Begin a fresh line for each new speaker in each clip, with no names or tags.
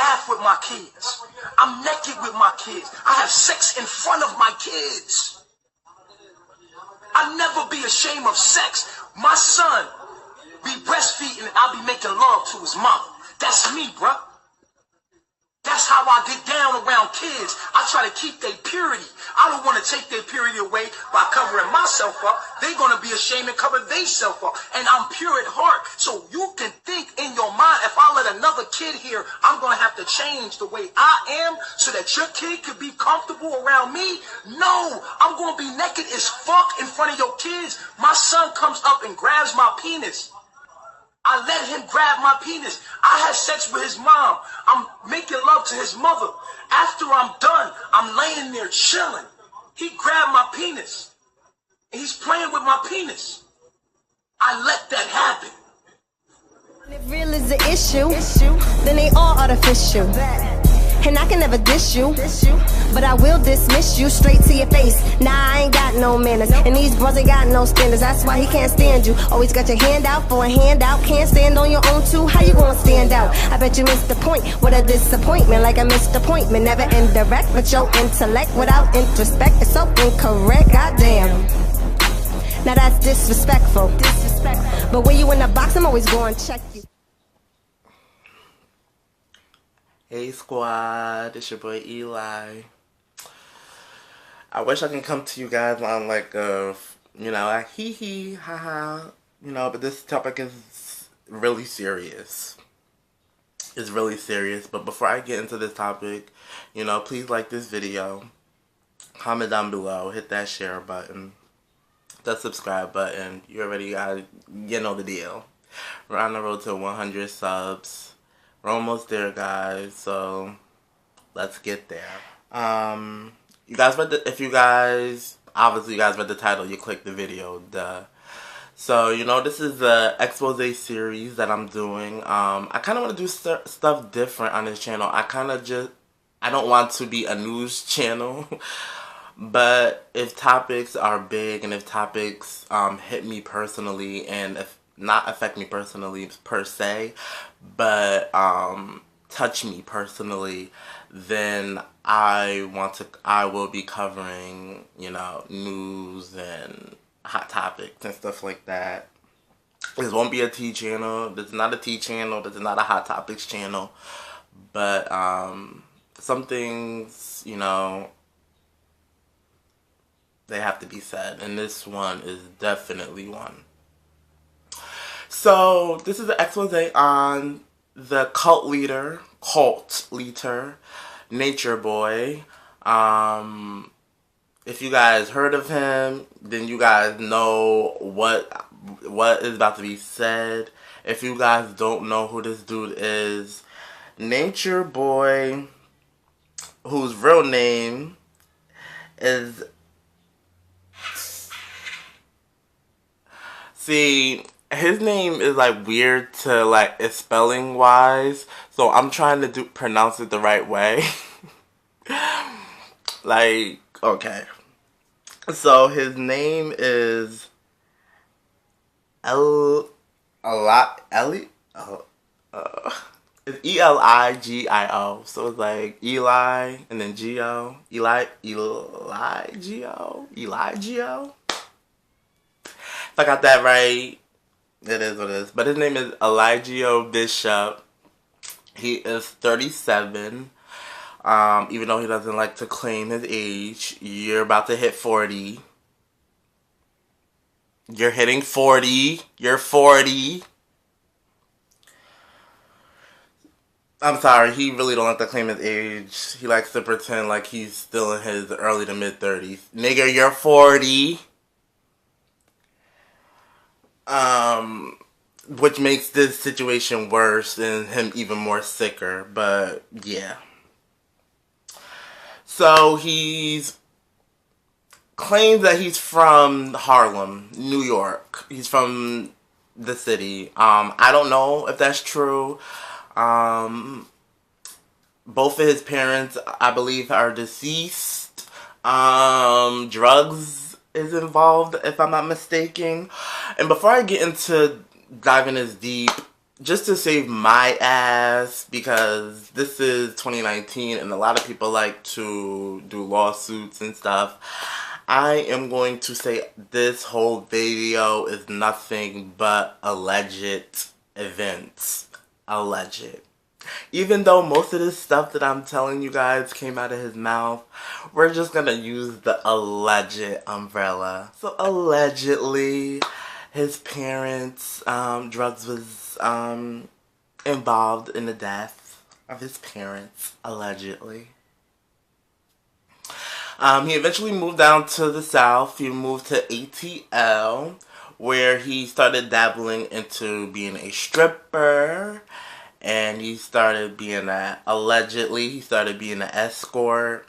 bath with my kids. I'm naked with my kids. I have sex in front of my kids. I'll never be ashamed of sex. My son be breastfeeding and I'll be making love to his mom. That's me, bruh. That's how I get down around kids. I try to keep their purity. I don't want to take their purity away by covering myself up. They're going to be ashamed and cover themselves up. And I'm pure at heart. So you can think in your mind, if I let another kid here, I'm going to have to change the way I am so that your kid could be comfortable around me. No, I'm going to be naked as fuck in front of your kids. My son comes up and grabs my penis. I let him grab my penis. I had sex with his mom. I'm making love to his mother. After I'm done, I'm laying there chilling. He grabbed my penis. And he's playing with my penis. I let that happen.
If real is the issue, then they all artificial. And I can never diss you, but I will dismiss you straight to your face. Nah, I ain't got no manners, and these bros ain't got no standards. That's why he can't stand you. Always got your hand out for a handout. Can't stand on your own too. How you gonna stand out? I bet you missed the point. What a disappointment, like a missed appointment. Never indirect, but your intellect without introspect is so incorrect. Goddamn. Now that's disrespectful. But when you in the box, I'm always going to check you.
Hey squad, it's your boy Eli. I wish I can come to you guys on like a, a hee hee, haha, but this topic is really serious. It's really serious, but before I get into this topic, please like this video, comment down below, hit that share button, the subscribe button. You already got, the deal. We're on the road to 100 subs. We're almost there, guys, so let's get there. You guys read if you guys read the title, you clicked the video, duh. So, this is the expose series that I'm doing. I kind of want to do stuff different on this channel. I don't want to be a news channel, but if topics are big and if topics hit me personally and if not affect me personally per se, but touch me personally, then I will be covering, news and hot topics and stuff like that. This won't be a tea channel. This is not a tea channel. This is not a hot topics channel. But some things, they have to be said, and this one is definitely one. So, this is an expose on the cult leader, NatureBoy. If you guys heard of him, then you guys know what is about to be said. If you guys don't know who this dude is, NatureBoy, whose real name is... See... His name is like weird to like it's spelling wise, so I'm trying to pronounce it the right way. Like, okay. So his name is it's Eligio. So it's like Eli and then Gio. Eligio. If I got that right. It is what it is. But his name is Eligio Bishop. He is 37. Even though he doesn't like to claim his age. You're about to hit 40. You're hitting 40. You're 40. I'm sorry. He really don't like to claim his age. He likes to pretend like he's still in his early to mid 30s. Nigga, you're 40. Which makes this situation worse and him even more sicker, but yeah. So he's claims that he's from Harlem, New York. He's from the city. I don't know if that's true. Both of his parents, I believe, are deceased. Drugs is involved, if I'm not mistaken. And before I get into diving as deep just to save my ass, because this is 2019 and a lot of people like to do lawsuits and stuff, I am going to say this whole video is nothing but alleged events. Alleged. Even though most of this stuff that I'm telling you guys came out of his mouth, we're just gonna use the alleged umbrella. So allegedly, his parents, drugs was involved in the death of his parents, allegedly. He eventually moved down to the South. He moved to ATL, where he started dabbling into being a stripper. And he started being allegedly, he started being an escort.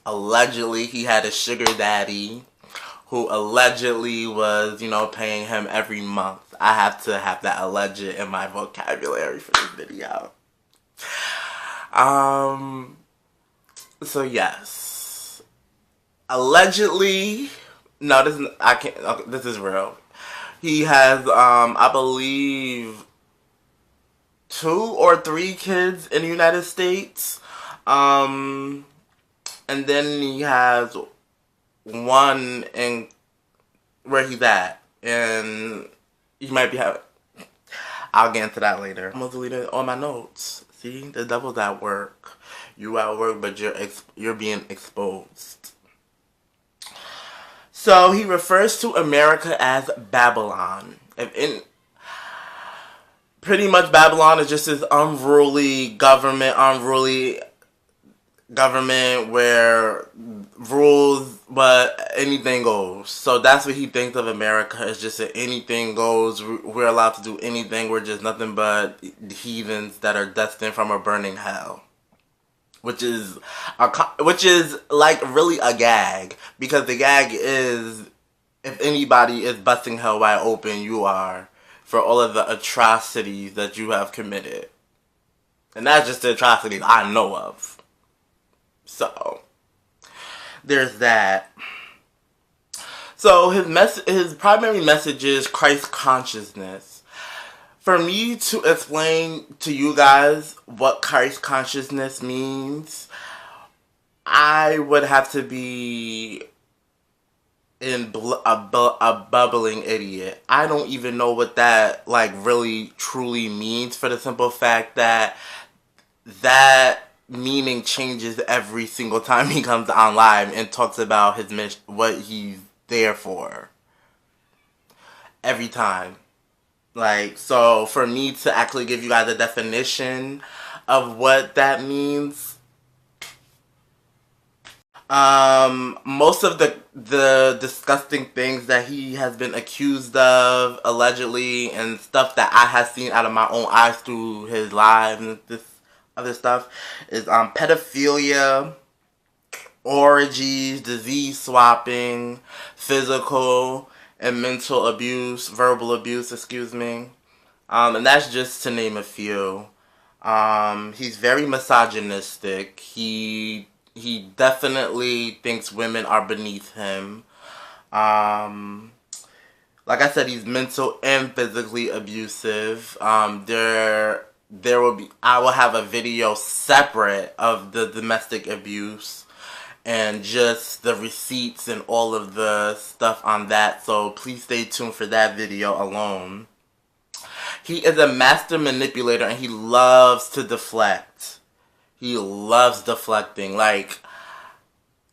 Allegedly, he had a sugar daddy who allegedly was, you know, paying him every month. I have to have that alleged in my vocabulary for this video. So yes. Allegedly, no, this is, I can't, okay, this is real. He has, I believe, 2 or 3 kids in the United States. And then he has one in where he's at. And he might be having, I'll get into that later. I'm gonna delete it on my notes. See, the devil's at work. You at work, but you're being exposed. So he refers to America as Babylon. Pretty much Babylon is just this unruly government where rules, but anything goes. So that's what he thinks of America, is just that anything goes. We're allowed to do anything. We're just nothing but heathens that are destined from a burning hell. Which is like really a gag, because the gag is, if anybody is busting hell wide open, you are, for all of the atrocities that you have committed. And that's just the atrocities I know of. So there's that. So his primary message is Christ consciousness. For me to explain to you guys what Christ consciousness means, I would have to be a bubbling idiot. I don't even know what that like really truly means, for the simple fact that that meaning changes every single time he comes on live and talks about his mission, what he's there for. Every time. Like, so for me to actually give you guys a definition of what that means, most of the disgusting things that he has been accused of, allegedly, and stuff that I have seen out of my own eyes through his lives and this other stuff, is pedophilia, orgies, disease swapping, physical and mental abuse, verbal abuse, excuse me. And that's just to name a few. He's very misogynistic. He definitely thinks women are beneath him. Like I said, he's mental and physically abusive. I will have a video separate of the domestic abuse and just the receipts and all of the stuff on that. So please stay tuned for that video alone. He is a master manipulator and he loves to deflect. He loves deflecting. Like,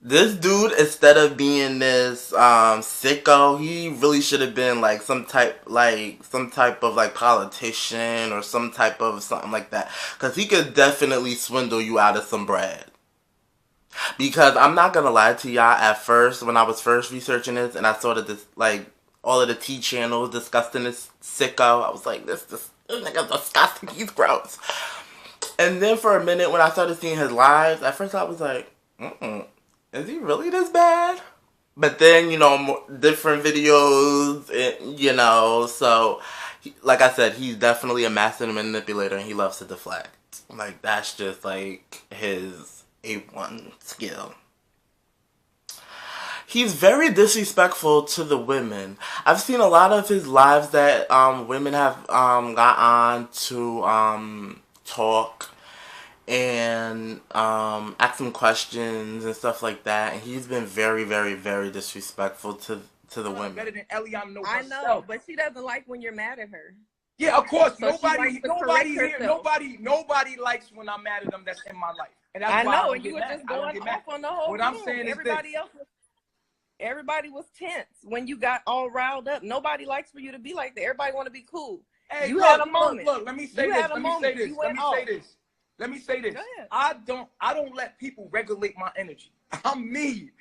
this dude, instead of being this sicko, he really should have been like some type of politician or some type of something like that. Because he could definitely swindle you out of some bread. Because I'm not gonna lie to y'all, at first, when I was first researching this and I saw that this, like, all of the T channels discussing this sicko, I was like, this nigga's disgusting, he's gross. And then for a minute, when I started seeing his lives, at first I was like, is he really this bad? But then, you know, different videos, you know, so, like I said, he's definitely a master manipulator and he loves to deflect. Like, that's just, like, his A1 skill. He's very disrespectful to the women. I've seen a lot of his lives that women have got on to talk and ask him questions and stuff like that. And he's been very, very, very disrespectful to the women.
Better than Eliana knows
I
herself.
know, but she doesn't like when you're mad at her.
Yeah, of course.
So
Nobody likes when I'm mad at them that's in my life. And that's
I
why
know,
I
and you were
get
just
mad.
going off on the whole
What I'm
room.
saying is
Everybody was tense when you got all riled up. Nobody likes for you to be like that. Everybody want to be cool.
Hey,
you had a moment.
Look, let me say this. Let me say this. I don't let people regulate my energy. I'm me.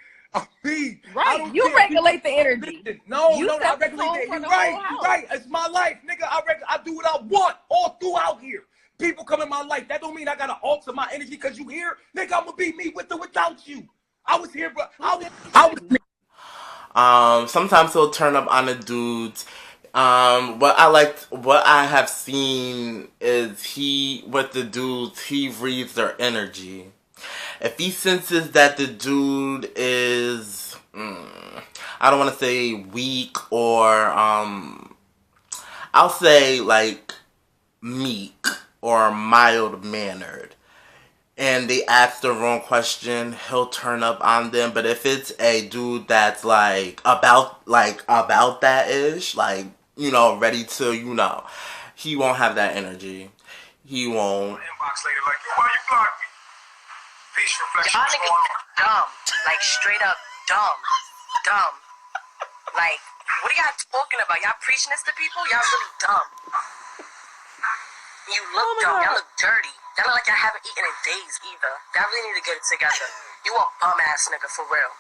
Right. You regulate the energy.
No, I regulate it. You're right. It's my life, nigga. I do what I want all throughout here. People come in my life. That don't mean I gotta alter my energy because you here, nigga. I'm gonna be me with or without you. I was here, bro. I was.
Sometimes he'll turn up on the dudes. What I have seen is with the dudes, he reads their energy. If he senses that the dude is, I don't want to say weak or, I'll say like meek or mild-mannered, and they ask the wrong question, he'll turn up on them. But if it's a dude that's like about that ish, like, you know, ready to, you know, he won't have that energy. He won't.
Inbox later, like, why you block me? Peace reflection.
Y'all niggas dumb, like straight up dumb. Like, what are y'all talking about? Y'all preaching this to people? Y'all really dumb. You look dumb. Y'all look dirty. Y'all look like y'all haven't eaten in days either. Y'all really need to get it together. You a bum ass nigga for real.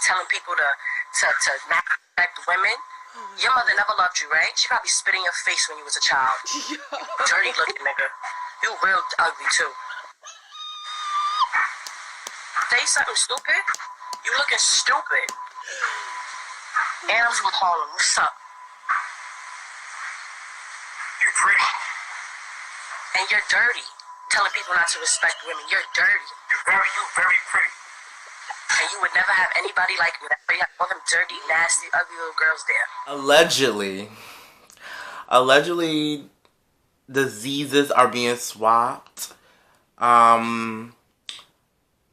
Telling people to not respect women. Your mother never loved you, right? She probably spit in your face when you was a child. Dirty looking nigga. You real ugly too. Say something stupid. You looking stupid. And I'm from Harlem. What's up?
You pretty.
And you're dirty. Telling people not to respect women. You're dirty.
You very pretty.
And you would never have anybody like me. You have all them dirty, nasty, ugly little girls there.
Allegedly, diseases are being swapped.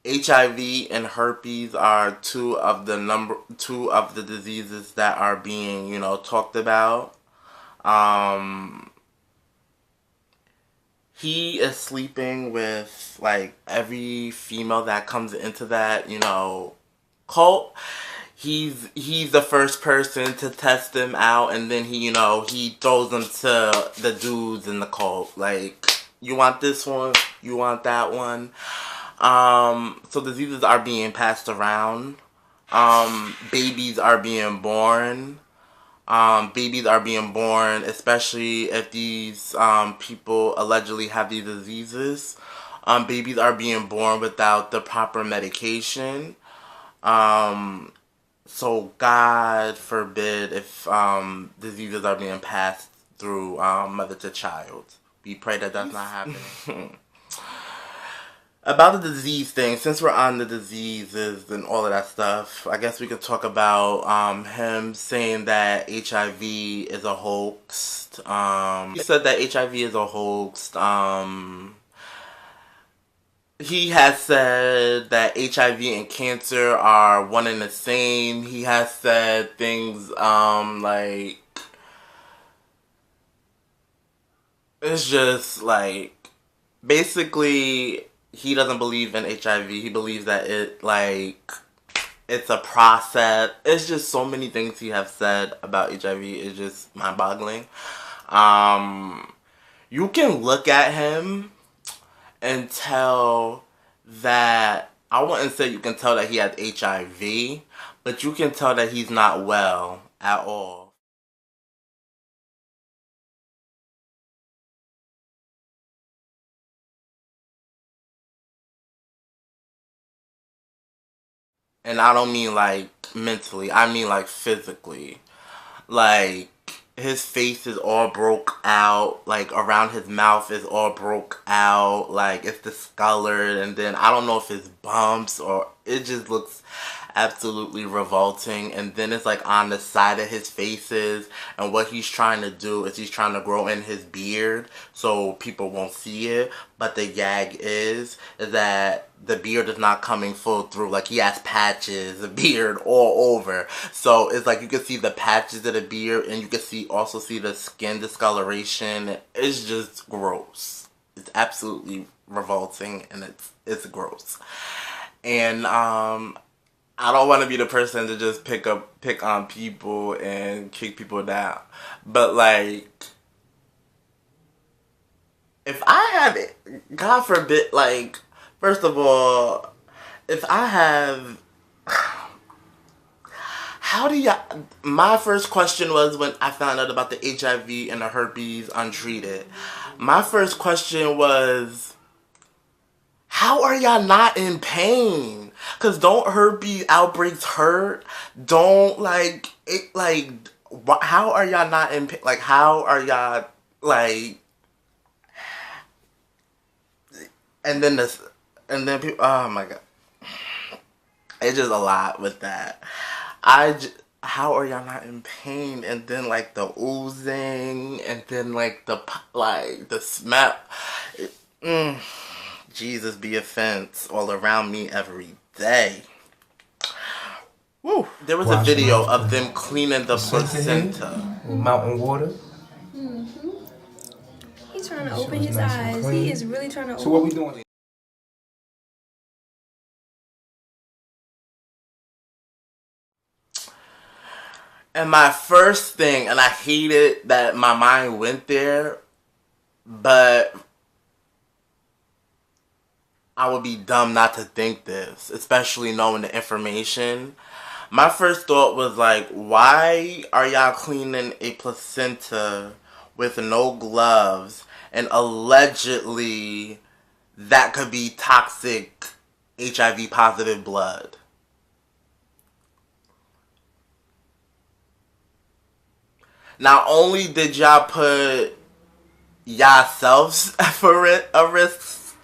HIV and herpes are two of the diseases that are being, you know, talked about. He is sleeping with like every female that comes into that, you know, cult. He's the first person to test them out, and then he throws them to the dudes in the cult. Like, you want this one, you want that one. So diseases are being passed around. Babies are being born. Especially if these people allegedly have these diseases. Babies are being born without the proper medication. So God forbid if diseases are being passed through mother to child. We pray that does not happen. About the disease thing, since we're on the diseases and all of that stuff, I guess we could talk about him saying that HIV is a hoax. He said that HIV is a hoax. He has said that HIV and cancer are one and the same. He has said things like, it's just like, basically, he doesn't believe in HIV. He believes that it's a process. It's just so many things he has said about HIV. It's just mind-boggling. You can look at him and tell that, I wouldn't say you can tell that he has HIV, but you can tell that he's not well at all. And I don't mean like mentally, I mean like physically. Like, his face is all broke out, like around his mouth is all broke out, like it's discolored, and then I don't know if it's bumps or it just looks absolutely revolting. And then it's like on the side of his faces, and what he's trying to do is he's trying to grow in his beard so people won't see it. But the gag is that the beard is not coming full through. Like, he has patches of beard all over. So it's like you can see the patches of the beard, and you can also see the skin discoloration. It's just gross. It's absolutely revolting, and it's gross. And I don't want to be the person to just pick on people and kick people down. But like, if I have it, God forbid, like, first of all, if I have, how do y'all, my first question was when I found out about the HIV and the herpes untreated. My first question was, how are y'all not in pain? Because don't herpes outbreaks hurt? Don't, like, it, like, how are y'all not in pain? Like, how are y'all, like, and then people, oh my God. It's just a lot with that. How are y'all not in pain? And then, like, the oozing, and then, like, the smell. Jesus be offense all around me every day. Woo. There was a video of them cleaning the placenta.
With mountain water.
He's trying to open his eyes. He is really trying to open.
So what we doing?
And my first thing, and I hated that my mind went there, but I would be dumb not to think this, especially knowing the information. My first thought was like, why are y'all cleaning a placenta with no gloves, and allegedly that could be toxic HIV positive blood? Not only did y'all put yourselves for a risk,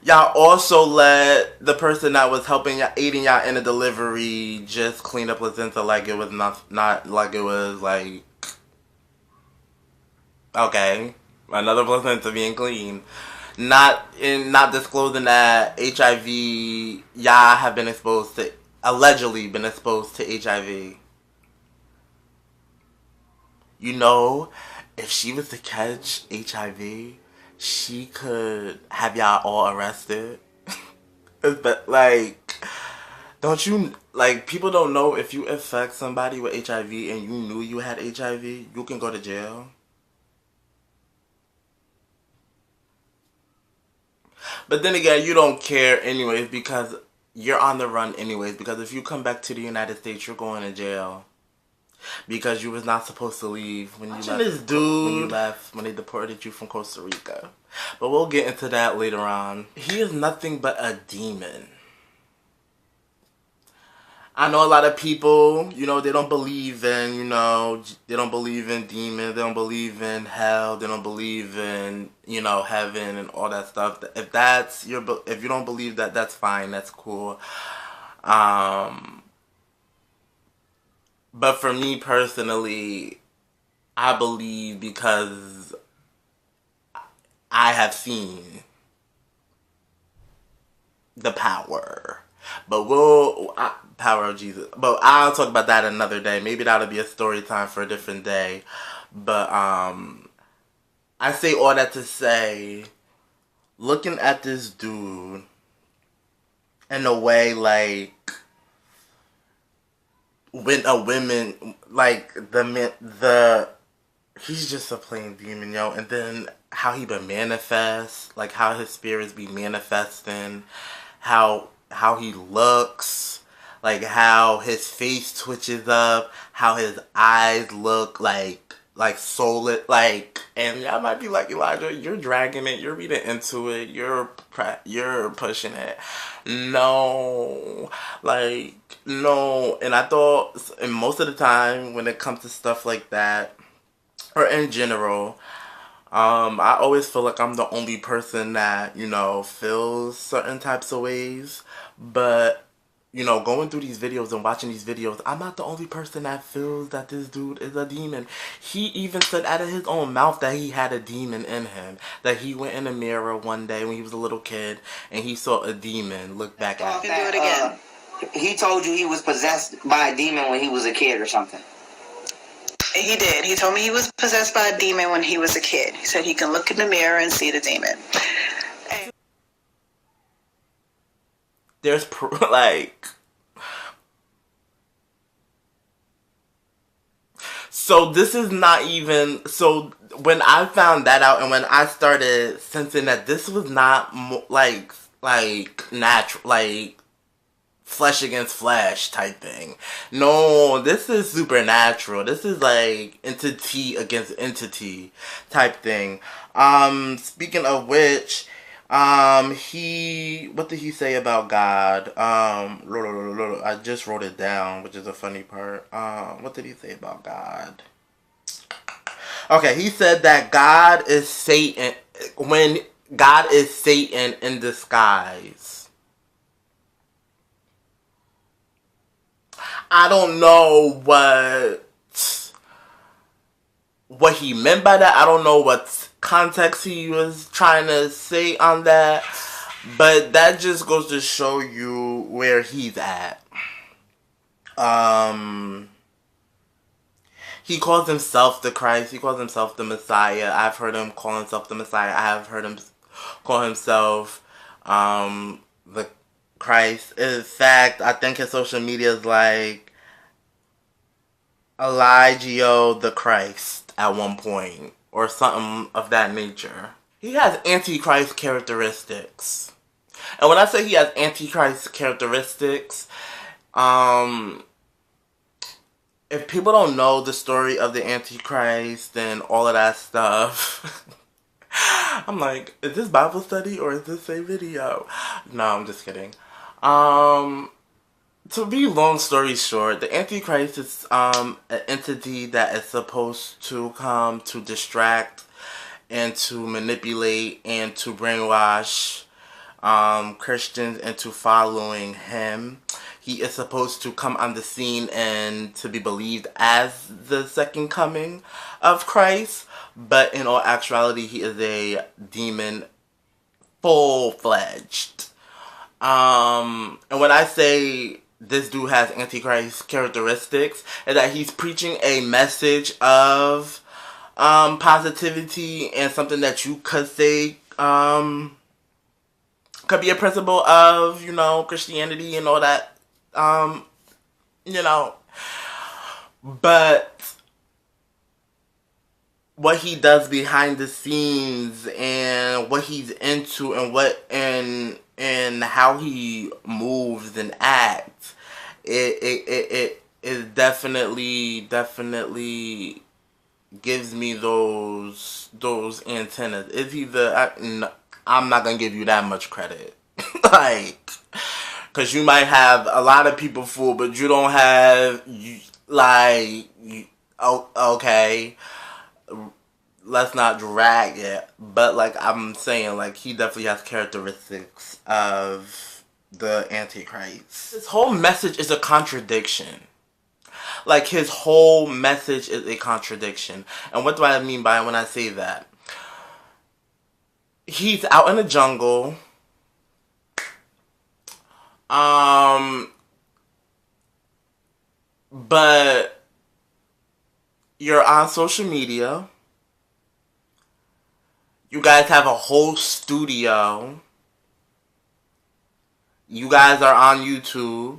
y'all also let the person that was helping y'all, aiding y'all in the delivery, just clean the placenta like it was not like it was like, okay, another placenta being clean. Not disclosing that HIV, y'all have been allegedly been exposed to HIV. You know, if she was to catch HIV, she could have y'all all arrested. But, like, don't you, like, people don't know if you infect somebody with HIV and you knew you had HIV, you can go to jail. But then again, you don't care anyways because you're on the run anyways. Because if you come back to the United States, you're going to jail. Because you was not supposed to leave when you left, when they deported you from Costa Rica. But we'll get into that later on. He is nothing but a demon. I know a lot of people, you know, they don't believe in, you know, they don't believe in demons, they don't believe in hell, they don't believe in, you know, heaven and all that stuff. If you don't believe that, that's fine, that's cool. But for me personally, I believe because I have seen the power. But power of Jesus. But I'll talk about that another day. Maybe that'll be a story time for a different day. But I say all that to say, looking at this dude in a way like when a woman, like he's just a plain demon, yo. And then how he been manifest, like how his spirits be manifesting, how he looks, like how his face twitches up, how his eyes look like soulless, like, and y'all might be like, Elijah, you're dragging it, you're reading into it, you're pushing it. No, like, no. And I thought, and most of the time when it comes to stuff like that, or in general, I always feel like I'm the only person that, you know, feels certain types of ways. But, you know, going through these videos and watching these videos, I'm not the only person that feels that this dude is a demon. He even said out of his own mouth that he had a demon in him. That he went in a mirror one day when he was a little kid and he saw a demon look back at him.
Do it again. He told you he was possessed by a demon when he was a kid or something.
He did. He told me he was possessed by a demon when he was a kid. He said he can look in the mirror and see the demon.
There's like, so this is not even, so when I found that out and when I started sensing that this was not like natural, like flesh against flesh type thing. No, this is supernatural. This is like entity against entity type thing. Speaking of which, what did he say about God? I just wrote it down, which is a funny part. What did he say about God? Okay, he said that God is Satan, when God is Satan in disguise. I don't know what he meant by that. I don't know what context he was trying to say on that, but that just goes to show you where he's at. He calls himself the Christ. He calls himself the Messiah. I've heard him call himself the Messiah. I have heard him call himself the Christ. In fact, I think his social media is like Elijah the Christ at one point, or something of that nature. He has Antichrist characteristics. And when I say he has Antichrist characteristics, if people don't know the story of the Antichrist and all of that stuff, I'm like, is this Bible study or is this a video? No, I'm just kidding. To be long story short, the Antichrist is an entity that is supposed to come to distract and to manipulate and to brainwash Christians into following him. He is supposed to come on the scene and to be believed as the second coming of Christ, but in all actuality, he is a demon, full-fledged. And when I say this dude has Antichrist characteristics, is that he's preaching a message of positivity and something that you could say could be a principle of, you know, Christianity and all that, you know. But what he does behind the scenes and what he's into and how he moves and acts, it definitely gives me those antennas. It's either I'm not gonna give you that much credit, like, cause you might have a lot of people fooled, but you don't have okay. Let's not drag it, but like I'm saying, like he definitely has characteristics of the Antichrist. His whole message is a contradiction. Like his whole message is a contradiction. And what do I mean by when I say that? He's out in the jungle. But you're on social media. You guys have a whole studio. You guys are on YouTube,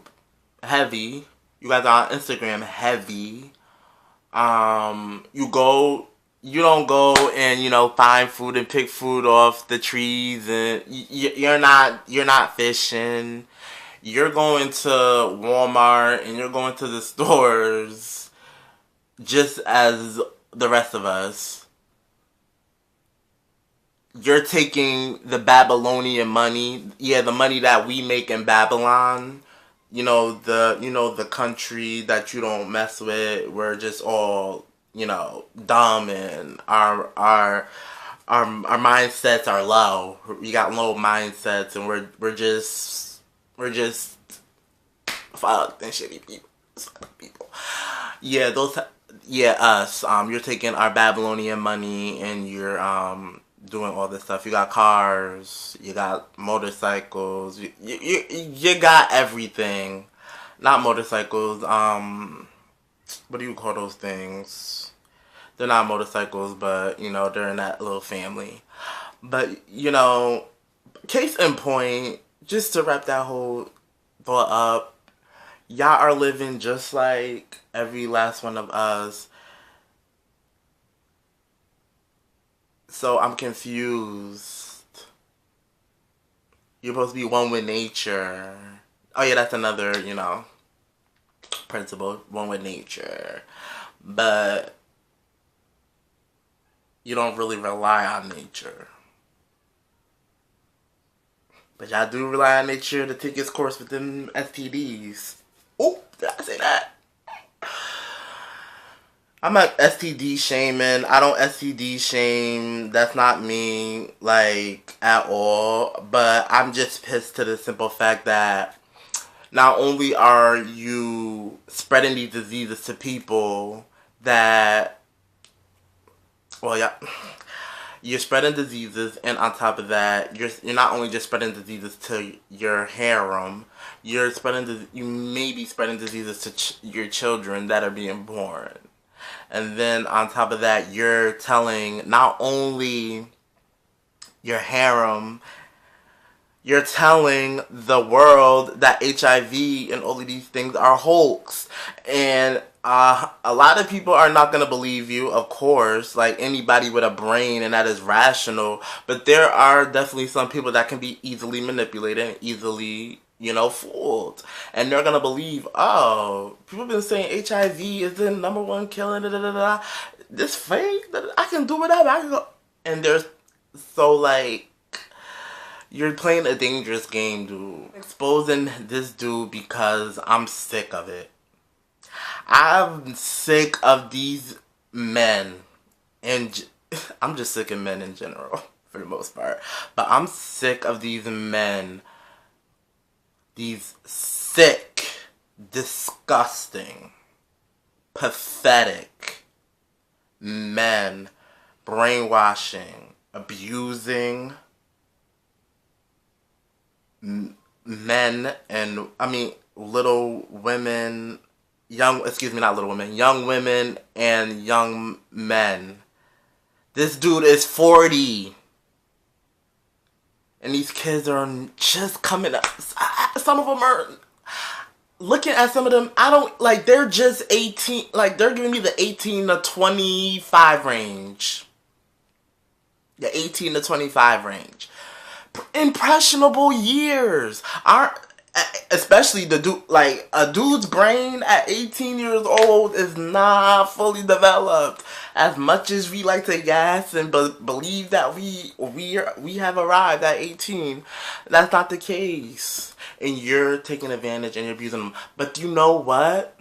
heavy. You guys are on Instagram, heavy. You don't go and, you know, find food and pick food off the trees, and you're not fishing. You're going to Walmart and you're going to the stores just as the rest of us. You're taking the Babylonian money, the money that we make in Babylon, the country that you don't mess with. We're just all, dumb, and our mindsets are low. We got low mindsets, and we're just fucked and shitty people. Yeah, those. Yeah, us. You're taking our Babylonian money and you're doing all this stuff. You got cars. You got motorcycles. You got everything. Not motorcycles. What do you call those things? They're not motorcycles, but you know they're in that little family. But you know, case in point, just to wrap that whole thought up. Y'all are living just like every last one of us. So I'm confused. You're supposed to be one with nature. Oh yeah, that's another, you know, principle. One with nature. But you don't really rely on nature. But y'all do rely on nature to take its course with them STDs. Oh, did I say that? I'm not STD shaming. I don't STD shame. That's not me, like, at all. But I'm just pissed to the simple fact that not only are you spreading these diseases to people that, well, yeah, you're spreading diseases, and on top of that, you're not only just spreading diseases to your harem, you may be spreading diseases to your children that are being born. And then on top of that, you're telling not only your harem, you're telling the world that HIV and all of these things are hoax. And a lot of people are not going to believe you, of course, like anybody with a brain and that is rational. But there are definitely some people that can be easily manipulated and easily, you know, fooled. And they're going to believe, oh, people have been saying HIV is the #1 killer, da da da da. This fake, I can do whatever. I can go. And they're so like, you're playing a dangerous game, dude. Exposing this dude because I'm sick of it. I'm sick of these men. And I'm just sick of men in general, for the most part. But I'm sick of these men. These sick, disgusting, pathetic men brainwashing, abusing men and, little women, young women and young men. This dude is 40. And these kids are just coming up. Some of them are, looking at some of them, they're just 18, they're giving me the 18 to 25 range. The 18 to 25 range. Impressionable years. Especially the dude, a dude's brain at 18 years old is not fully developed. As much as we like to gas and believe that we have arrived at 18, that's not the case. And you're taking advantage and you're abusing them. But you know what?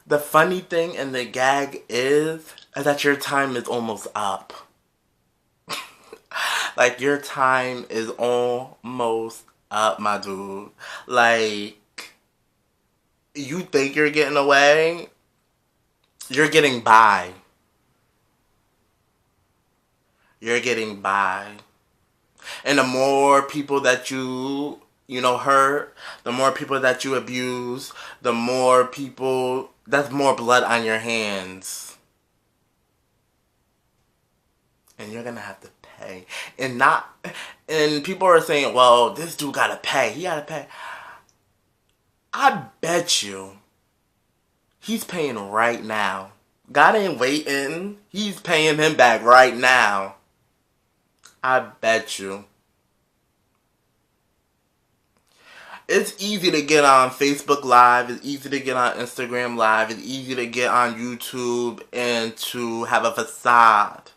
The funny thing and the gag is that your time is almost up. Your time is almost up, my dude. You think you're getting away? You're getting by. You're getting by. And the more people that you hurt, the more people that you abuse, the more people, that's more blood on your hands. And you're gonna have to pay. And people are saying, well, this dude gotta pay. He gotta pay. I bet you he's paying right now. God ain't waiting. He's paying him back right now. I bet you. It's easy to get on Facebook Live. It's easy to get on Instagram Live. It's easy to get on YouTube and to have a facade.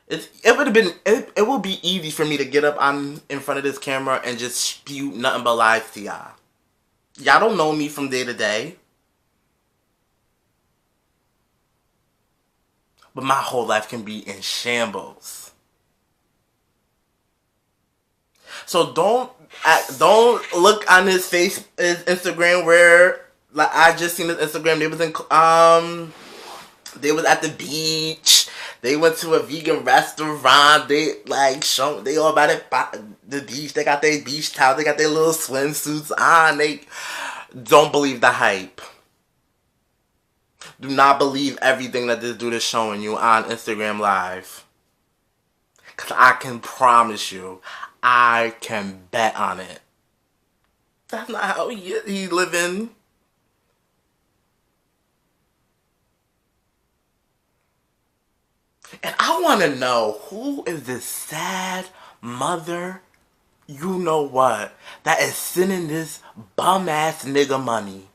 It would be easy for me to get up in front of this camera and just spew nothing but lies to y'all. Y'all don't know me from day to day. But my whole life can be in shambles. So don't look on his his Instagram where, like, I just seen his Instagram. They was at the beach. They went to a vegan restaurant. They they all about it. The beach. They got their beach towels. They got their little swimsuits on. They don't believe the hype. Do not believe everything that this dude is showing you on Instagram Live. Because I can promise you, I can bet on it. That's not how he living. And I want to know, who is this sad mother, you know what, that is sending this bum-ass nigga money?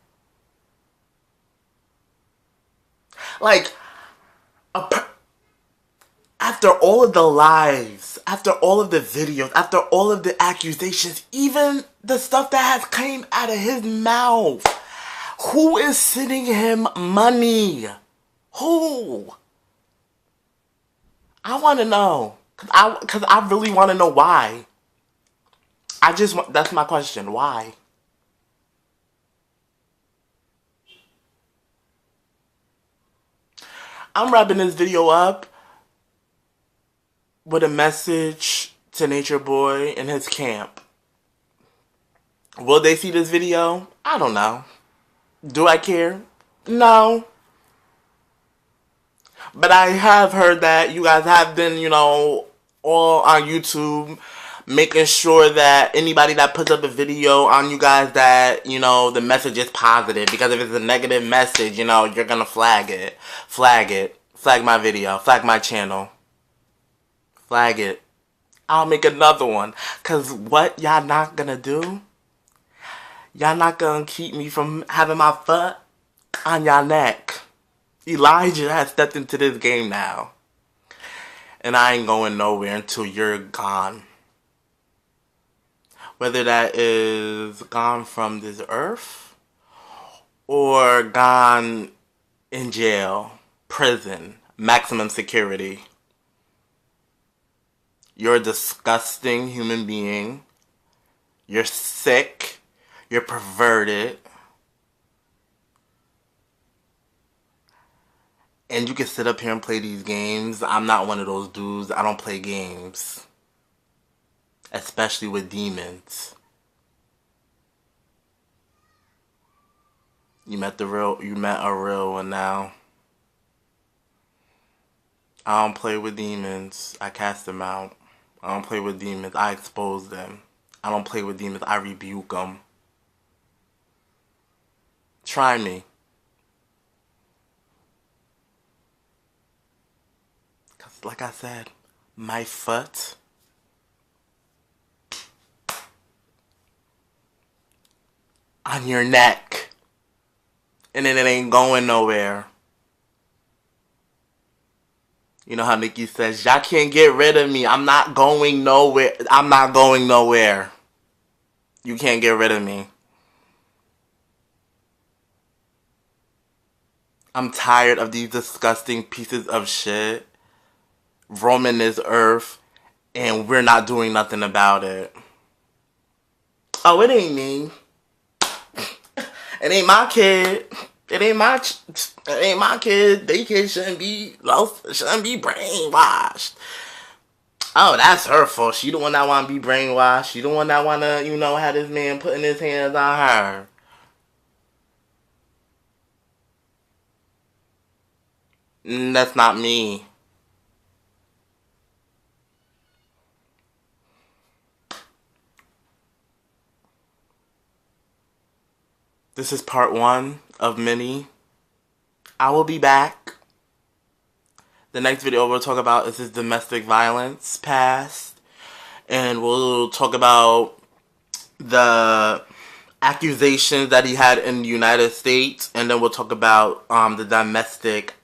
Like, after all of the lives, after all of the videos, after all of the accusations, even the stuff that has came out of his mouth, who is sending him money? Who? I want to know. Cause I really want to know why. That's my question. Why? I'm wrapping this video up with a message to NatureBoy and his camp. Will they see this video? I don't know. Do I care? No. But I have heard that you guys have been, all on YouTube, making sure that anybody that puts up a video on you guys that, the message is positive. Because if it's a negative message, you're gonna flag it. Flag it. Flag my video. Flag my channel. Flag it. I'll make another one. Because what y'all not gonna do? Y'all not gonna keep me from having my foot on y'all neck. Elijah has stepped into this game now. And I ain't going nowhere until you're gone. Whether that is gone from this earth or gone in jail, prison, maximum security. You're a disgusting human being. You're sick. You're perverted. And you can sit up here and play these games. I'm not one of those dudes. I don't play games. Especially with demons. You met a real one now. I don't play with demons. I cast them out. I don't play with demons. I expose them. I don't play with demons. I rebuke them. Try me. Because like I said, my foot on your neck. And then it ain't going nowhere. You know how Nikki says, y'all can't get rid of me. I'm not going nowhere. I'm not going nowhere. You can't get rid of me. I'm tired of these disgusting pieces of shit roaming this earth, and we're not doing nothing about it. Oh, it ain't me. It ain't my kid. It ain't my kid. They kids shouldn't be brainwashed. Oh, that's her fault. She the one that wanna be brainwashed. She the one that wanna, have this man putting his hands on her. That's not me. This is part 1 of many. I will be back. The next video we'll talk about is his domestic violence past. And we'll talk about the accusations that he had in the United States. And then we'll talk about the domestic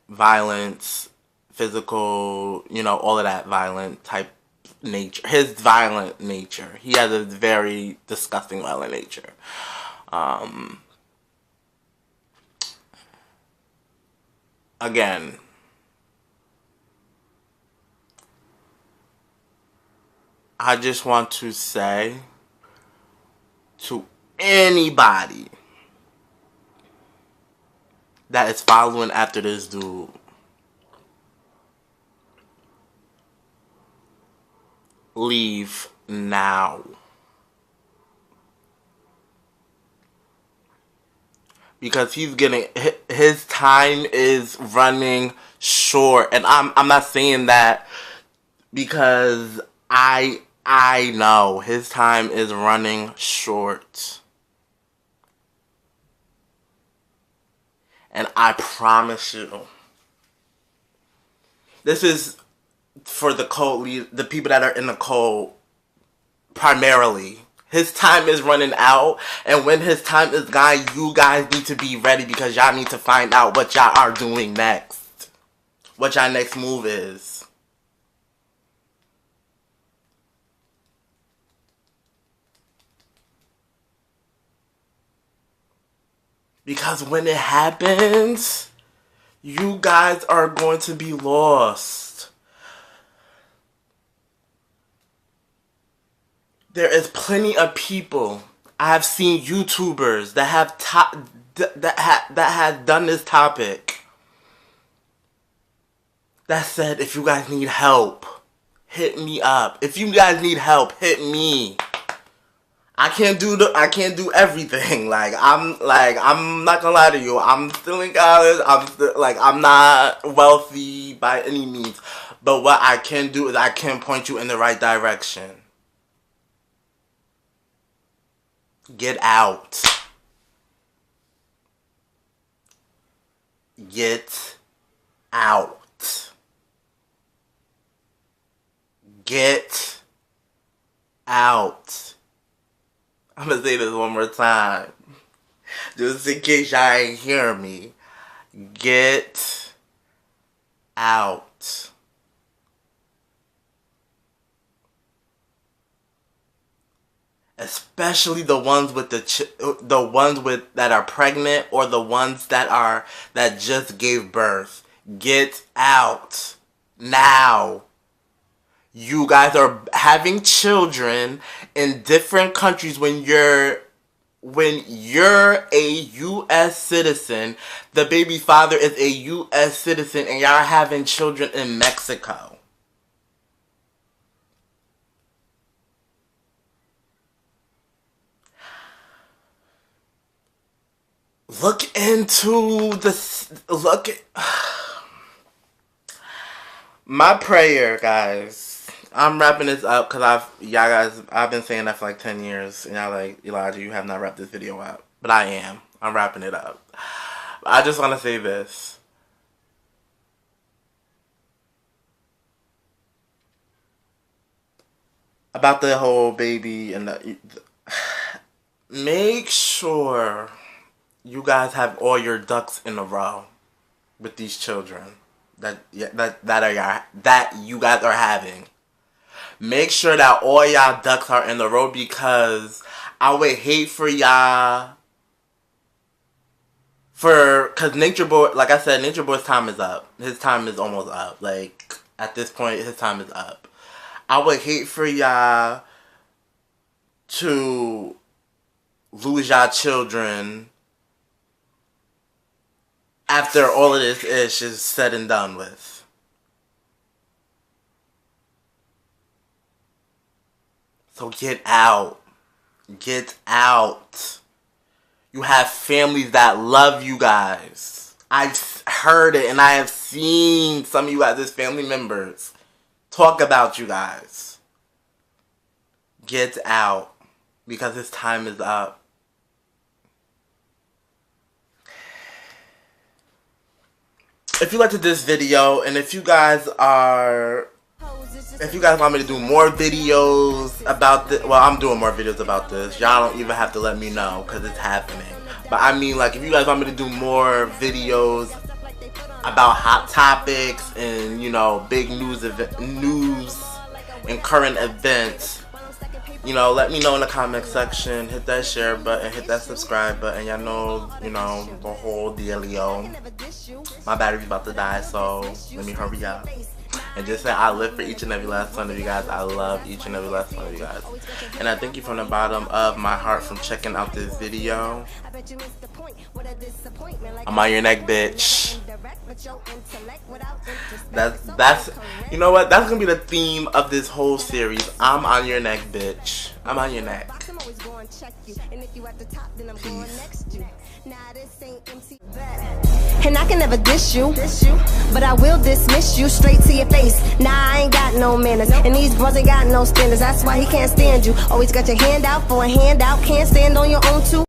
violence, physical, all of that violent type nature. His violent nature. He has a very disgusting violent nature. Again, I just want to say to anybody that is following after this dude, leave now. Because he's getting, his time is running short. And I'm not saying that because I know his time is running short. And I promise you, this is for the cult, the people that are in the cult primarily. His time is running out, and when his time is gone, you guys need to be ready because y'all need to find out what y'all are doing next. What y'all next move is. Because when it happens, you guys are going to be lost. There is plenty of people. I have seen YouTubers that have have done this topic. That said, if you guys need help, hit me up. If you guys need help, hit me. I can't do everything. I'm not gonna lie to you. I'm still in college. I'm not wealthy by any means. But what I can do is I can point you in the right direction. Get out. Get out. Get out. I'm gonna say this one more time. Just in case y'all ain't hear me. Get out. Especially the ones with that are pregnant or the ones that just gave birth. Get out now. You guys are having children in different countries when you're a U.S. citizen. The baby father is a U.S. citizen and y'all are having children in Mexico. Look into my prayer, guys. I'm wrapping this up because I've been saying that for like 10 years. And y'all like, Elijah, you have not wrapped this video up. But I am. I'm wrapping it up. I just want to say this. About the whole baby and make sure you guys have all your ducks in a row with these children that you guys are having. Make sure that all y'all ducks are in a row because I would hate for y'all because NatureBoy, like I said, NatureBoy's time is up. His time is almost up. Like at this point, his time is up. I would hate for y'all to lose y'all children after all of this ish is said and done with. So get out. Get out. You have families that love you guys. I've heard it and I have seen some of you guys as family members talk about you guys. Get out. Because his time is up. If you liked this video, and if you guys want me to do more videos about this, well, I'm doing more videos about this. Y'all don't even have to let me know because it's happening. But I mean, like, if you guys want me to do more videos about hot topics and, you know, big news and current events, you know, let me know in the comment section. Hit that share button, hit that subscribe button. Y'all know, you know, the whole dealio. My battery's about to die, so let me hurry up. and just say I live for each and every last one of you guys. I love each and every last one of you guys. And I thank you from the bottom of my heart from checking out this video. I'm on your neck, bitch. That's you know what? That's gonna be the theme of this whole series. I'm on your neck, bitch. I'm on your neck. Peace.
And I can never dish you, but I will dismiss you straight to your face. Nah, I ain't got no manners, and these bros ain't got no standards. That's why he can't stand you. Always got your hand out for a handout, can't stand on your own too.